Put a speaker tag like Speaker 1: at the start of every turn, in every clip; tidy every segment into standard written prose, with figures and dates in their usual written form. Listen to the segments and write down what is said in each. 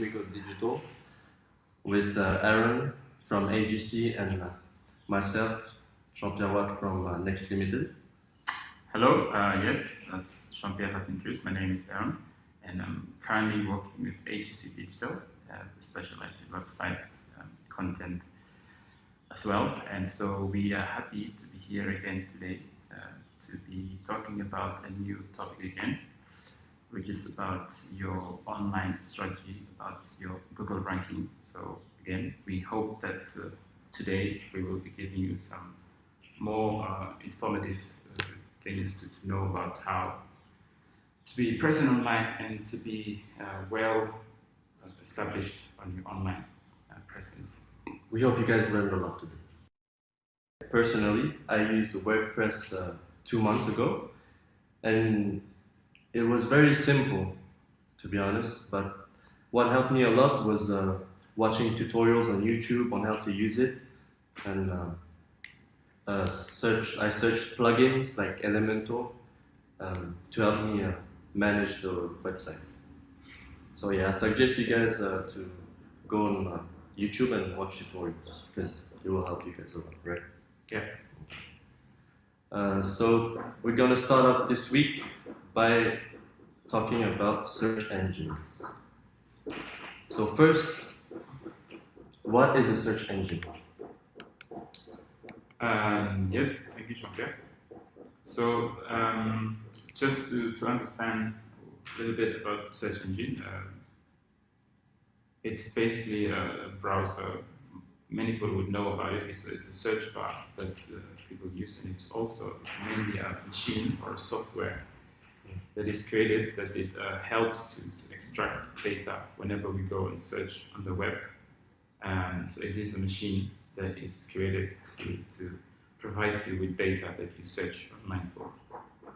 Speaker 1: Yumi Go Digital with Aaron from AJC and myself, Jean-Pierre Watt from NEXT Ltd.
Speaker 2: Hello, yes, as Jean-Pierre has introduced, my name is Aaron and I'm currently working with AJC Digital, specialized in websites, content as well. And so we are happy to be here again today to be talking about a new topic again, which is about your online strategy, about your Google ranking. So again, we hope that today we will be giving you some more informative things to know about how to be present online and to be well established on your online presence.
Speaker 1: We hope you guys learned a lot today. Personally, I used WordPress 2 months ago, and it was very simple, to be honest, but what helped me a lot was watching tutorials on YouTube on how to use it, and I searched plugins like Elementor to help me manage the website. So yeah, I suggest you guys to go on YouTube and watch tutorials, because it will help you guys a lot, right?
Speaker 2: Yeah.
Speaker 1: So we're gonna start off this week by talking about search engines. So first, what is a search engine?
Speaker 2: Yes, thank you, Jean-Pierre. So just to understand a little bit about search engine, it's basically a browser. Many people would know about it. It's a search bar that people use, and it's mainly a machine or a software that is created that it helps to extract data whenever we go and search on the web. And so it is a machine that is created to provide you with data that you search online for.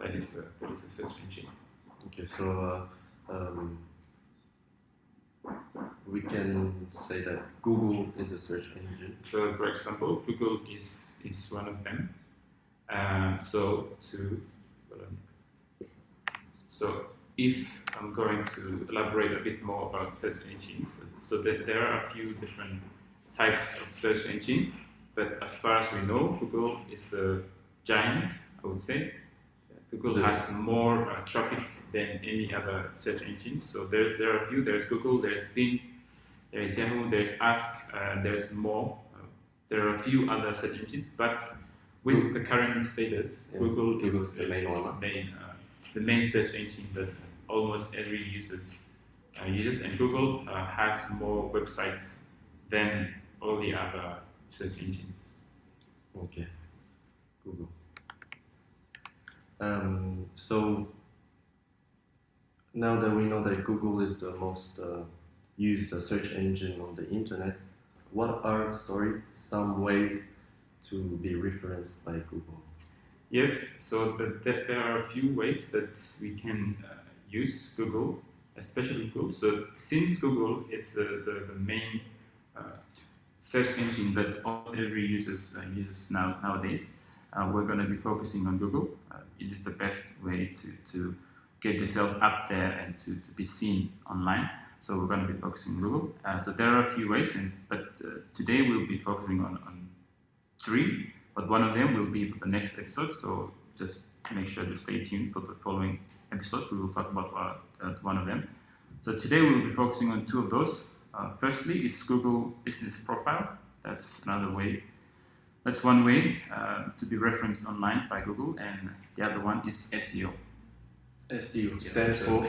Speaker 2: That is a search engine.
Speaker 1: Okay, so we can say that Google is a search engine.
Speaker 2: So, for example, Google is one of them. So if I'm going to elaborate a bit more about search engines, so there are a few different types of search engine, but as far as we know, Google is the giant, I would say. Google has more traffic than any other search engine. So there are a few. There's Google, there's Bing, there's Yahoo, there's Ask, there's more. There are a few other search engines, but with the current status, Google is the main search engine that almost every user uses, and Google has more websites than all the other search engines.
Speaker 1: Okay, Google. So now that we know that Google is the most used search engine on the internet, what are some ways to be referenced by Google?
Speaker 2: Yes, so there are a few ways that we can use Google, especially Google. So since Google is the main search engine that every user uses nowadays, we're going to be focusing on Google. It is the best way to get yourself up there and to be seen online. So we're going to be focusing on Google. So there are a few ways, but today we'll be focusing on 3, but one of them will be for the next episode. So just make sure to stay tuned for the following episodes. We will talk about one of them. So today we'll be focusing on 2 of those. Firstly is Google Business Profile. That's another way. That's one way to be referenced online by Google, and the other one is SEO.
Speaker 1: SEO stands for.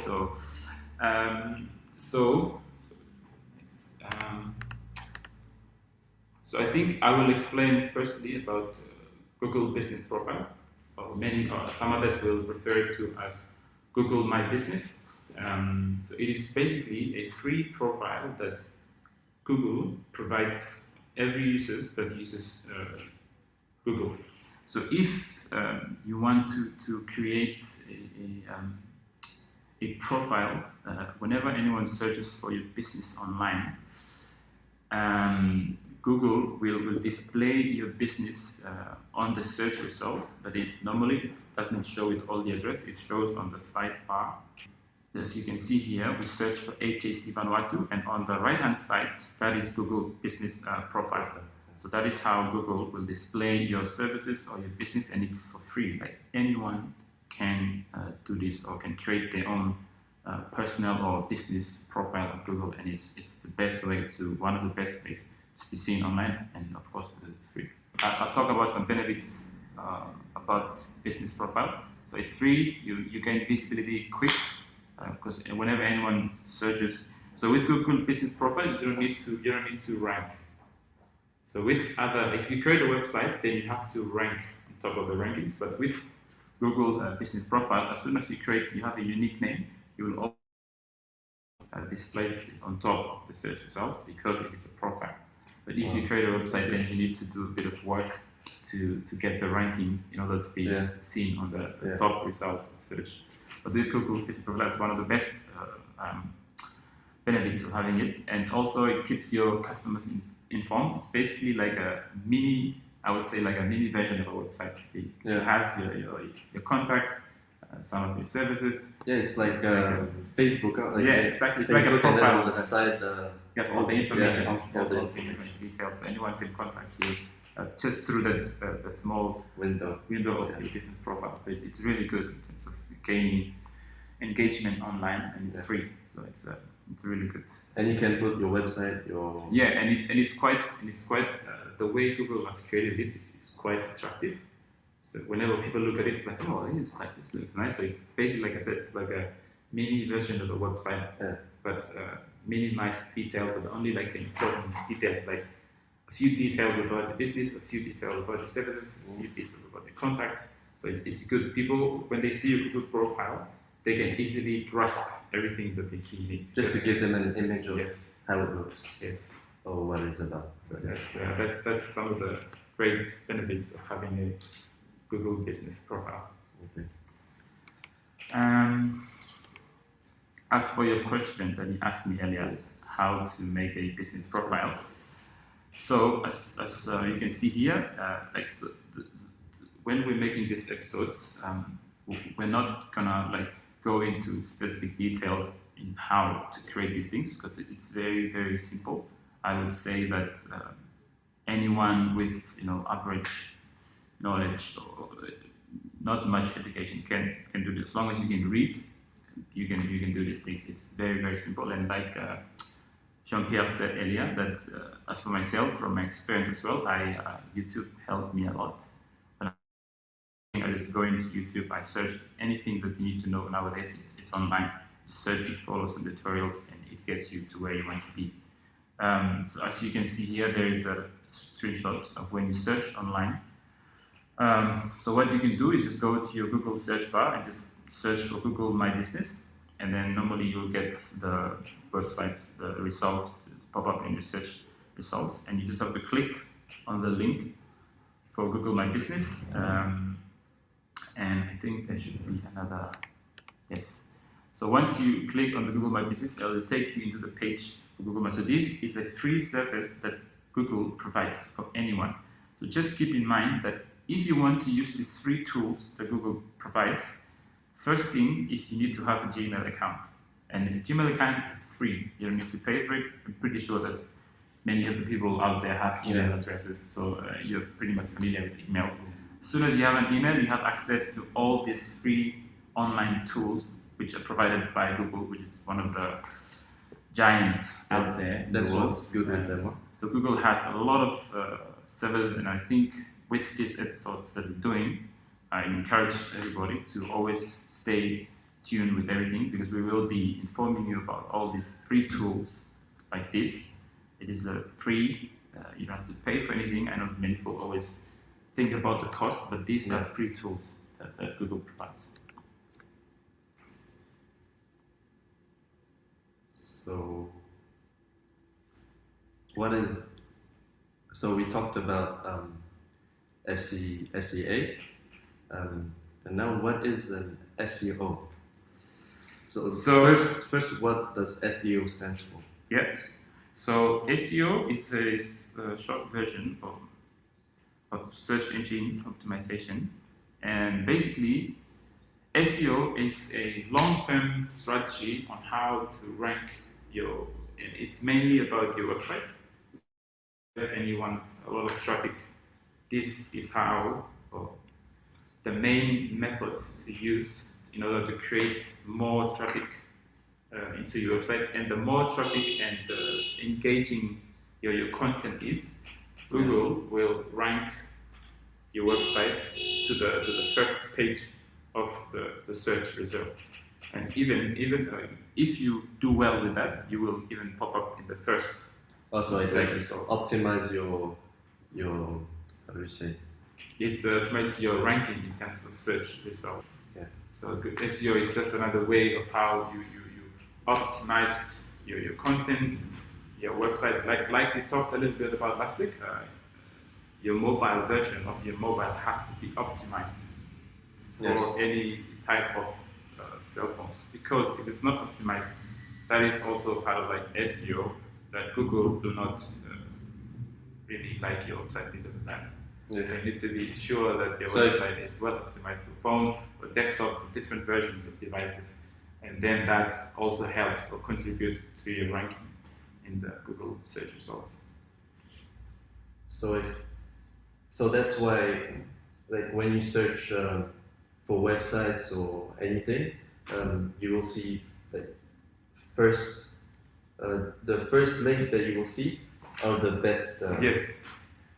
Speaker 2: So I think I will explain firstly about Google Business Profile. Some others will refer to as Google My Business. So it is basically a free profile that Google provides every user that uses Google. So if you want to create a profile, whenever anyone searches for your business online, Google will display your business on the search result, but it normally doesn't show it all the address. It shows on the sidebar as you can see here, we search for AJC Vanuatu, and on the right-hand side, that is Google Business Profile. So that is how Google will display your services or your business, and it's for free. Like anyone can do this or can create their own personal or business profile on Google, and it's the best way to, one of the best ways to be seen online, and of course it's free. I'll talk about some benefits about business profile. So it's free, you gain visibility quick, because whenever anyone searches, so with Google Business Profile, you don't need to rank. So with if you create a website, then you have to rank on top of the rankings. But with Google Business Profile, as soon as you have a unique name, you will also display it on top of the search results because it is a profile. But if you create a website, then you need to do a bit of work to get the ranking in order to be seen on the top results of search. But with Google Business Profile, it's one of the best benefits of having it, and also it keeps your customers informed. It's basically like a mini, I would say like a mini version of a website. It has your contacts, some of your services.
Speaker 1: Yeah, it's like Facebook.
Speaker 2: Exactly. It's
Speaker 1: Facebook,
Speaker 2: like a profile
Speaker 1: on the side.
Speaker 2: You have all the information, all the details. So anyone can contact you just through the small window of your business profile. So it's really good in terms of gaining engagement online, and it's free. So it's really good.
Speaker 1: And you can put your website,
Speaker 2: and it's quite the way Google has created it is quite attractive. So whenever people look at it, it's like, oh, this looks nice. So it's basically, like I said, it's like a mini version of the website, but minimized detail, but only like the important details, like a few details about the business, a few details about the services, a few details about the contact. So it's good. People, when they see your Google profile, they can easily grasp everything that they see in it.
Speaker 1: Just to give them an image of how it looks.
Speaker 2: Yes.
Speaker 1: Or what it's about.
Speaker 2: So that's some of the great benefits of having a Google Business Profile.
Speaker 1: Okay.
Speaker 2: As for your question that you asked me earlier, how to make a business profile. So as you can see here, when we're making these episodes, we're not gonna go into specific details in how to create these things, because it's very, very simple. I would say that anyone with average knowledge or not much education can do this. As long as you can read, you can do these things. It's very, very simple. And like Jean-Pierre said earlier, that as for myself, from my experience as well, YouTube helped me a lot. I just go into YouTube, I search anything that you need to know nowadays. It's online. You search, it follows some tutorials, and it gets you to where you want to be. So as you can see here, there is a screenshot of when you search online. So what you can do is just go to your Google search bar and just search for Google My Business, and then normally you'll get the websites, the results pop up in your search results, and you just have to click on the link for Google My Business. And I think there should be another, yes. So once you click on the Google My Business, it will take you into the page for Google My. So this is a free service that Google provides for anyone. So just keep in mind that if you want to use these free tools that Google provides, first thing is you need to have a Gmail account. And a Gmail account is free. You don't need to pay for it. I'm pretty sure that many of the people out there have email addresses, so you're pretty much familiar with emails. As soon as you have an email, you have access to all these free online tools which are provided by Google, which is one of the giants out there.
Speaker 1: That's what's good with them.
Speaker 2: So Google has a lot of servers, and I think with these episodes that we're doing, I encourage everybody to always stay tuned with everything, because we will be informing you about all these free tools like this. It is free, you don't have to pay for anything. I know many people always think about the cost, but these are free tools that Google provides.
Speaker 1: So we talked about SEA, and now what is an SEO? So first, what does SEO stand for?
Speaker 2: Yeah. So SEO is a short version of search engine optimization, and basically SEO is a long-term strategy on how to rank your. It's mainly about your website. And you want a lot of traffic. This is how, or the main method to use in order to create more traffic into your website. And the more traffic and engaging your content is, Google will rank your website to the first page of the search results. And even if you do well with that, you will even pop up in the first.
Speaker 1: Also, it optimize your how do you say?
Speaker 2: It optimizes your ranking in terms of search results.
Speaker 1: Yeah.
Speaker 2: So SEO is just another way of how you optimize your content, your website. Like we talked a little bit about last week, your mobile version of your mobile has to be optimized for any type of cell phones. Because if it's not optimized, that is also part of like SEO that Google do not really like your website because of that.
Speaker 1: Yes.
Speaker 2: So you need to be sure that your website is well optimized for phone or desktop, for different versions of devices, and then that also helps or contributes to your ranking in the Google search results.
Speaker 1: So that's why, like when you search for websites or anything, you will see like the first links that you will see are the best.
Speaker 2: Yes.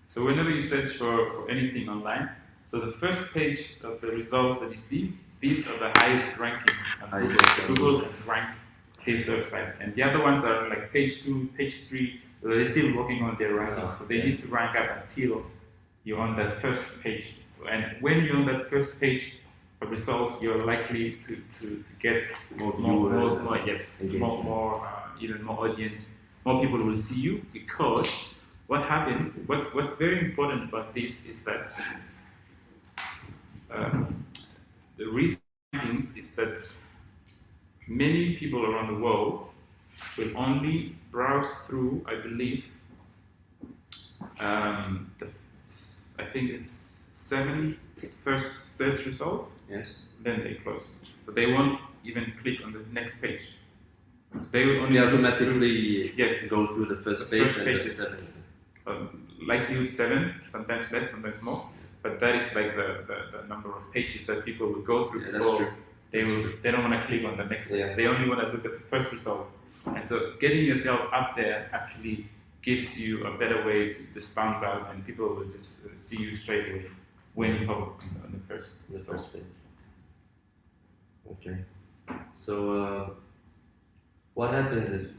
Speaker 2: So whenever you search for anything online, so the first page of the results that you see, these are the highest rankings on Google. Google has ranked these websites, and the other ones are like page 2, page 3. They're still working on their ranking, so they need to rank up until you're on that first page. And when you're on that first page of results, you're likely to get more even more audience. More people will see you, because what happens, what's very important about this is that the reason is that many people around the world will only browse through, I believe, I think it's 7 first search results.
Speaker 1: Yes.
Speaker 2: Then they close. But they won't even click on the next page. They will only
Speaker 1: automatically go through the first page and
Speaker 2: pages.
Speaker 1: the 7.
Speaker 2: Likelihood 7, sometimes less, sometimes more. But that is like the number of pages that people will go through before they don't want to click on the next page. They only want to look at the first result. And so getting yourself up there actually gives you a better way to stand out, and people will just see you straight away when you pop up on the first page.
Speaker 1: Okay. So what happens if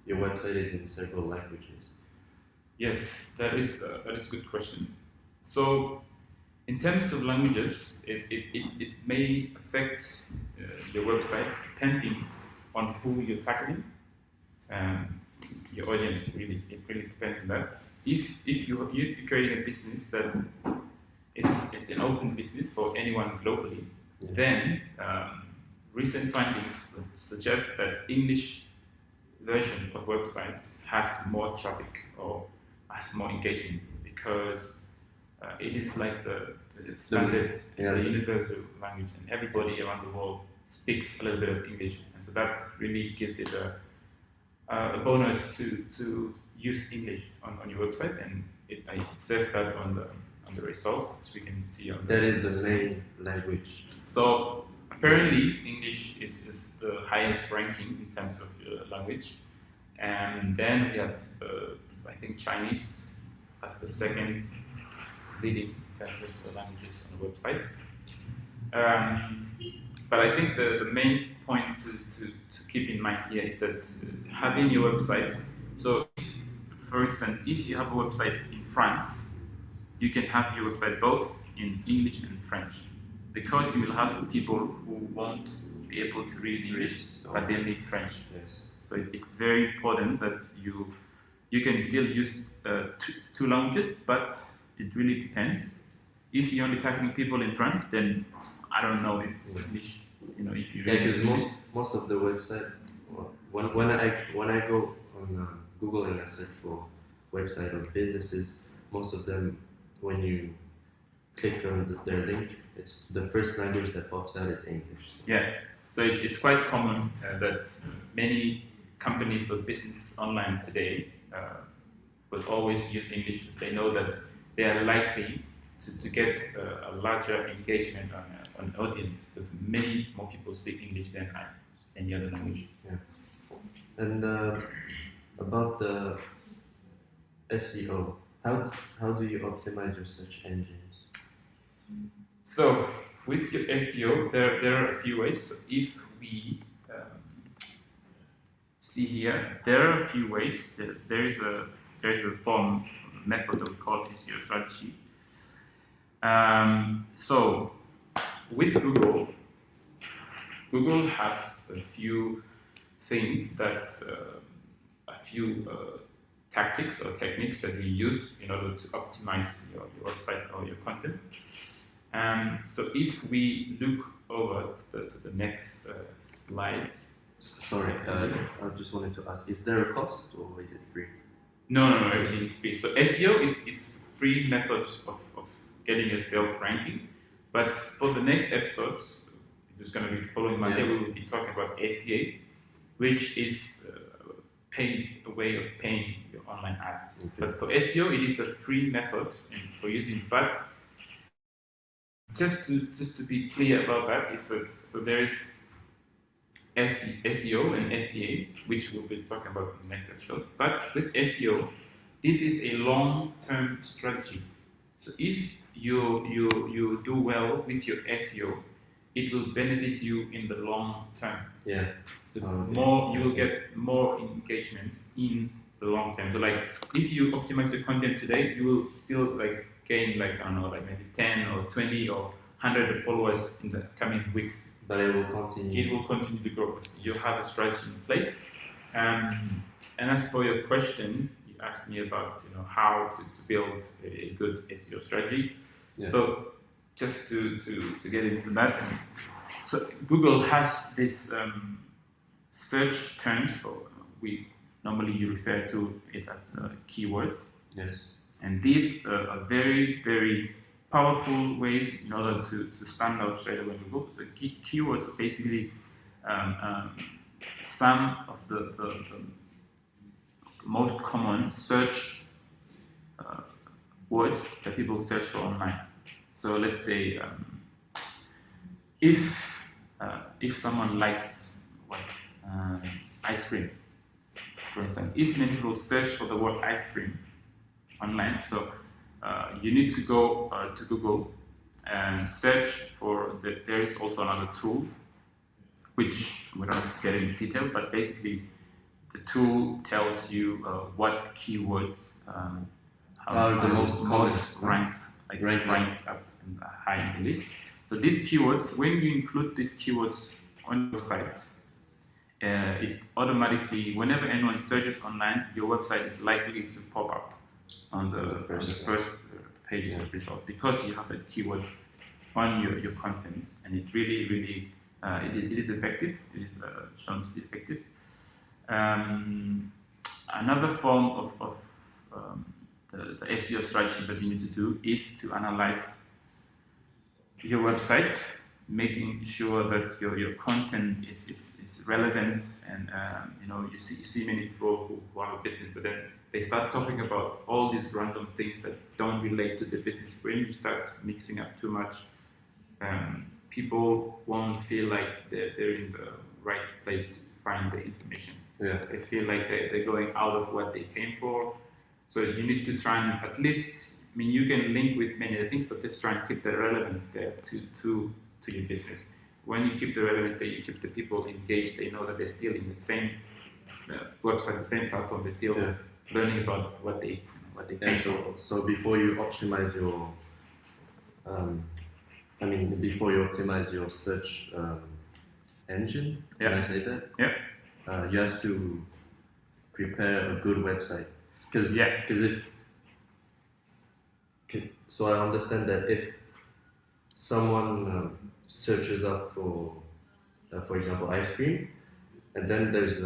Speaker 1: your website is in several languages?
Speaker 2: Yes, that is a good question. So, in terms of languages, it may affect your website depending on who you're targeting, your audience. It really depends on that. If you're creating a business that is an open business for anyone globally, then recent findings suggest that English version of websites has more traffic or has more engagement, because it is like the standard, the universal language, and everybody around the world speaks a little bit of English, and so that really gives it a bonus to use English on your website, and it says that on the results, as we can see on
Speaker 1: that is the main language.
Speaker 2: So apparently English is the highest ranking in terms of language, and then we have I think Chinese as the second leading in terms of the languages on the website. But I think the main point to keep in mind here is that having your website, so for instance, if you have a website in France, you can have your website both in English and French, because you will have people who won't be able to read English, but they need French.
Speaker 1: Yes.
Speaker 2: So it's very important that you can still use two languages, but it really depends. If you're only targeting people in France, then I don't know if English, if you really
Speaker 1: because most of the website, when I go on Google and I search for website of businesses, most of them, when you click on their link, it's the first language that pops out is English. So.
Speaker 2: Yeah, so it's quite common that many companies or businesses online today will always use English because they know that they are likely to get a larger engagement on an audience because many more people speak English than any other language.
Speaker 1: Yeah. And about the SEO, how do you optimize your search engines?
Speaker 2: So with your SEO, there are a few ways. So if we see here, there are a few ways. There is a form method that we call SEO strategy. So with Google has a few things that a few tactics or techniques that we use in order to optimize your website or your content. So if we look over to the next slide.
Speaker 1: Sorry, I just wanted to ask, is there a cost or is it free?
Speaker 2: No, everything is free. So SEO is free method of getting yourself ranking. But for the next episode, it's going to be the following Monday, we will be talking about SEA, which is a way of paying your online ads. Okay. But for SEO, it is a free method for using. But just to be clear about that is that so there is SEO and SEA, which we'll be talking about in the next episode. But with SEO, this is a long-term strategy. So if you do well with your SEO, it will benefit you in the long term.
Speaker 1: Yeah.
Speaker 2: So you will get more engagements in the long term. So like if you optimize your content today, you will still like gain like I don't know, like maybe 10 or 20 or 100 followers in the coming weeks.
Speaker 1: But it will continue.
Speaker 2: It will continue to grow. You have a strategy in place. And as for your question, you asked me about how to build a good SEO strategy. Yeah. So just to get into that, so Google has this search terms, or we normally refer to it as keywords.
Speaker 1: Yes. And
Speaker 2: these are very, very powerful ways in order to stand out straight away in Google. So keywords are basically some of the most common search words that people search for online. So let's say if someone likes ice cream, for instance, if many people search for the word ice cream online, so you need to go to Google and search for there is also another tool, which we don't have to get into detail, but basically the tool tells you what keywords are the most ranked, ranked up and high in the list. So these keywords, when you include these keywords on your site, it automatically, whenever anyone searches online, your website is likely to pop up on the first pages of results because you have that keyword on your content, and it really it is effective. It is shown to be effective. Another form of the SEO strategy that you need to do is to analyze your website, making sure that your content is relevant, and you see many people who have a business, but then they start talking about all these random things that don't relate to the business. When you start mixing up too much, people won't feel like they're in the right place to find the information. Yeah. They feel like they're going out of what they came for. So you need to try and at least, you can link with many other things, but just try and keep the relevance there to your business. When you keep the relevance there, you keep the people engaged. They know that they're still in the same website, the same platform. They're still learning about what they came for.
Speaker 1: So before you optimize your, before you optimize your search engine, can I say that?
Speaker 2: Yeah.
Speaker 1: You have to prepare a good website. So I understand that if someone searches up for example, ice cream, and then there's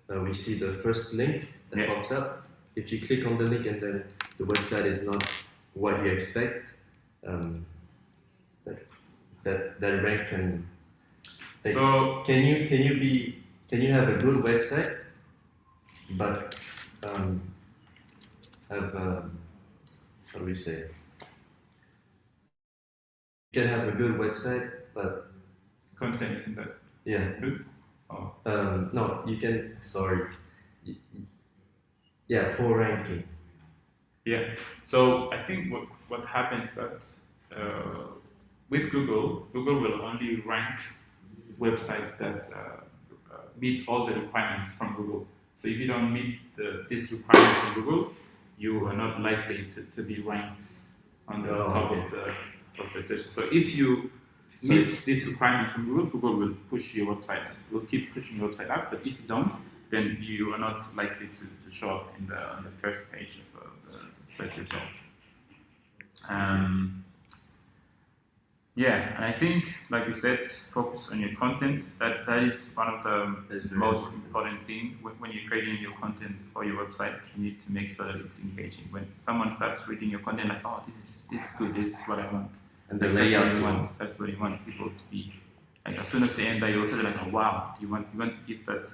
Speaker 1: we see the first link that pops up. If you click on the link and then the website is not what you expect, um, that rank can. Like,
Speaker 2: So
Speaker 1: can you have a good website, but have how do we say? You can have a good website, but
Speaker 2: content isn't that
Speaker 1: yeah.
Speaker 2: good? Oh.
Speaker 1: No, you can. Sorry. Yeah, poor ranking.
Speaker 2: Yeah. So I think what happens that with Google will only rank websites that meet all the requirements from Google. So if you don't meet these requirements from Google, you are not likely to be ranked on the top of the search. So if you meet these requirements from Google, Google will push your website, will keep pushing your website up. But if you don't, then you are not likely to show up on the first page of the search result. Yeah, and I think, like you said, focus on your content. That is one of the most important things when you're creating your content for your website. You need to make sure that it's engaging. When someone starts reading your content, like, oh, this is good, this is what I want,
Speaker 1: and the layout,
Speaker 2: that's what you want people to be. Like as soon as they enter your website, they're like, oh, wow, you want to give that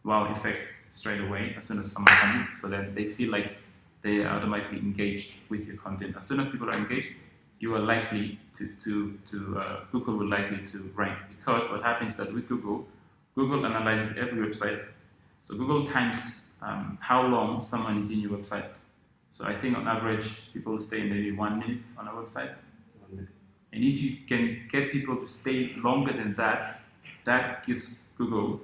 Speaker 2: wow effect straight away as soon as someone comes in, so that they feel like they are automatically engaged with your content. As soon as people are engaged, you are likely Google will likely to rank, because what happens that with Google analyzes every website. So Google times how long someone is in your website. So I think on average people stay maybe 1 minute on a website. And if you can get people to stay longer than that, that gives Google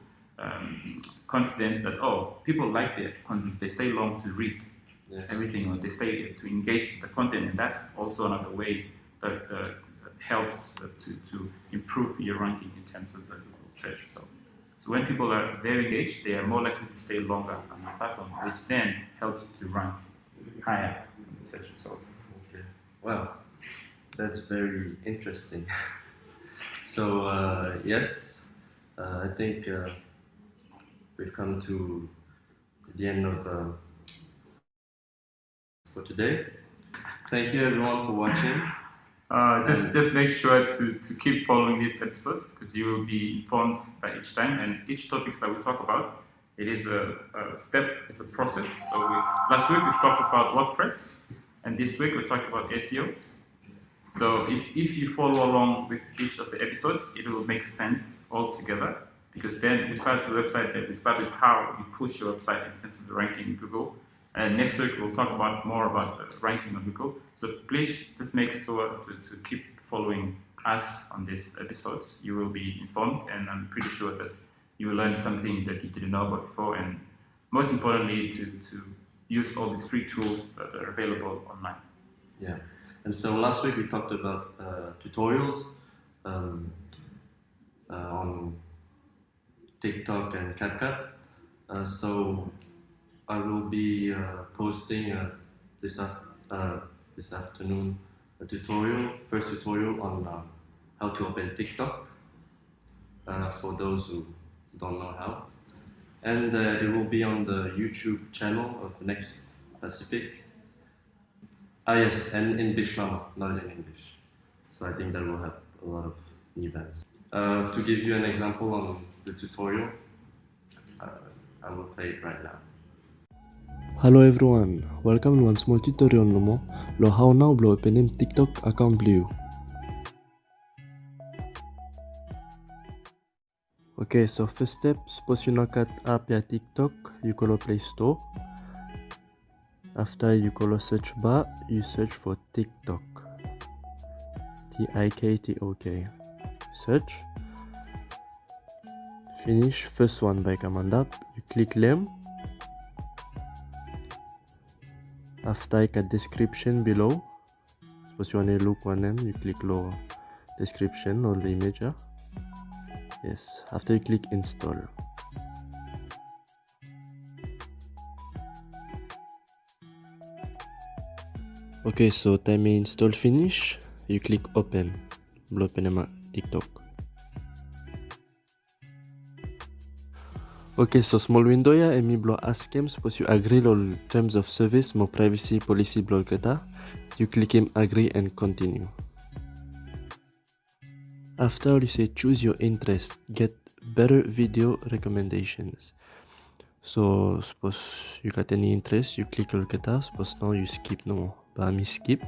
Speaker 2: confidence that, oh, people like their content, they stay long to read. Yes. Everything, or they stay to engage with the content, and that's also another way that helps to improve your ranking in terms of the Google search result. So when people are very engaged, they are more likely to stay longer on the platform, which then helps to rank higher on the search results.
Speaker 1: Okay. Wow, that's very interesting. So yes, I think we've come to the end of for today. Thank you everyone for watching.
Speaker 2: Just make sure to keep following these episodes, because you will be informed by each time, and each topics that we talk about, it is a step, it's a process. So last week we talked about WordPress, and this week we talked about SEO. So if you follow along with each of the episodes, it will make sense all together, because then we start with the website, and we start with how you push your website in terms of the ranking in Google. And next week we'll talk more about ranking on Google. So please just make sure to keep following us on these episodes. You will be informed, and I'm pretty sure that you will learn something that you didn't know about before, and most importantly to use all these free tools that are available online.
Speaker 1: Yeah, and so last week we talked about tutorials on TikTok and CapCut. So I will be posting this afternoon a first tutorial on how to open TikTok for those who don't know how, and it will be on the YouTube channel of NEXT Pacific. Yes, and in Bishlama, not in English. So I think that will have a lot of events. To give you an example on the tutorial, I will play it right now.
Speaker 3: Hello everyone, welcome to one small tutorial no lo how now blow open TikTok account blue. Okay, so first step, suppose you knock at app ya TikTok, you go to Play Store. After you go to search bar, you search for TikTok. TikTok. Search. Finish first one by command app, you click them. After you get description below, suppose you want to look on them, you click low description or the image. Yes, after you click install. Okay, so time install finish, you click open. Blow open my TikTok. Okay, so small window ya, and me blow ask him, suppose you agree on terms of service, more privacy policy blow kata. You click him agree and continue. After you say choose your interest, get better video recommendations. So suppose you got any interest, you click look at that. Suppose now you skip no, but me skip.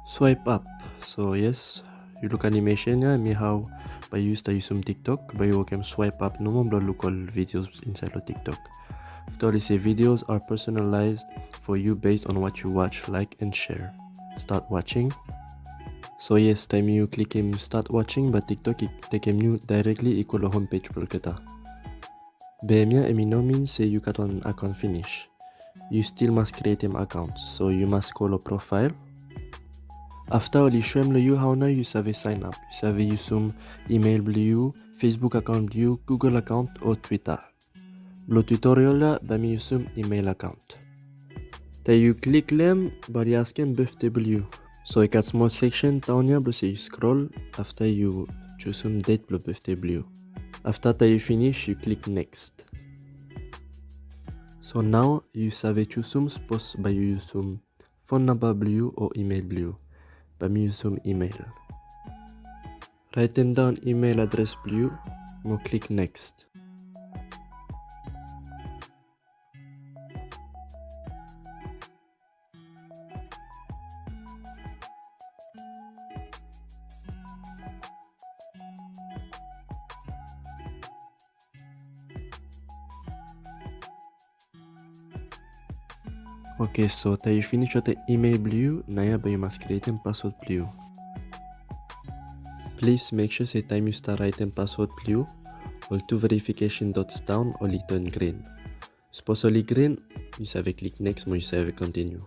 Speaker 3: Swipe up. So yes, you look animation ya, me how by use some TikTok, by you can swipe up no more look all videos inside the TikTok. After you say videos are personalized for you based on what you watch, like and share. Start watching. So yes, time you click him start watching, but TikTok take him you directly equal the homepage per kata. Behemia no means say you got one account finish. You still must create him account, so you must call a profile. After you show him you how now you save sign up. You save you some email blue, Facebook account blue, Google account or Twitter. Blo tutorial la bami you some email account. Then you click them, but you ask him BFW. So you got small section down here, but you scroll. After you choose some date blo BFW. After that you finish, you click next. So now you save choose some post by you use some phone number blue or email blue. By me use some email. Write them down email address blue. Mo click next. Okay, so you finish with the email blue, now you must create a password blue. Please make sure say time you start writing password blue, all two verification dots down or it turn green. Suppose only green, you save click next, you save continue.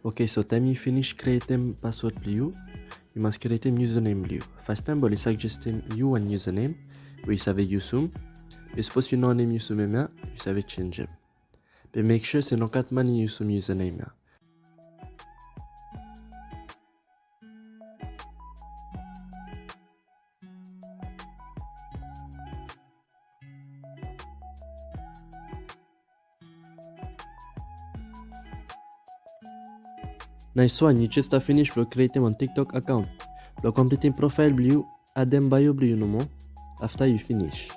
Speaker 3: Okay, so time you finish creating password blue, you must create a username blue. First time, I suggest you one username, where you save use some. But suppose you know name use some, you save change it. But make sure c'est non 4 mani use some username. Nice one, you just finished by creating one TikTok account. By completing profile blue, add them bio blue no more after you finish.